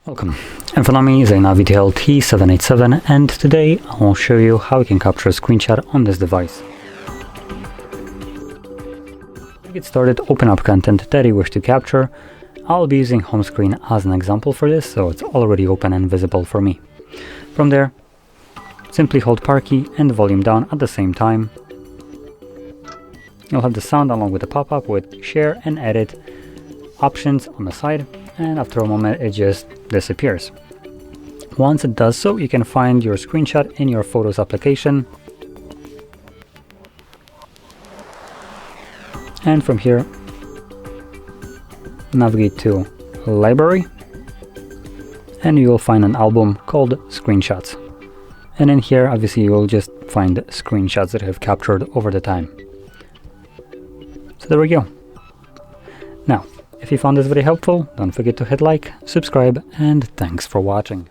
Welcome, in front of me is a NAVITEL T787 and today I will show you how you can capture a screenshot on this device. To get started, open up content that you wish to capture. I'll be using home screen as an example for this, so it's already open and visible for me. From there, simply hold power key and volume down at the same time. You'll have the sound along with the pop-up with share and edit options on the side, and after a moment it just disappears. Once it does so, you can find your screenshot in your Photos application, and from here navigate to Library and you will find an album called Screenshots, and in here obviously you will just find screenshots that I have captured over the time. So there we go. Now, if you found this very helpful, don't forget to hit like, subscribe, and thanks for watching.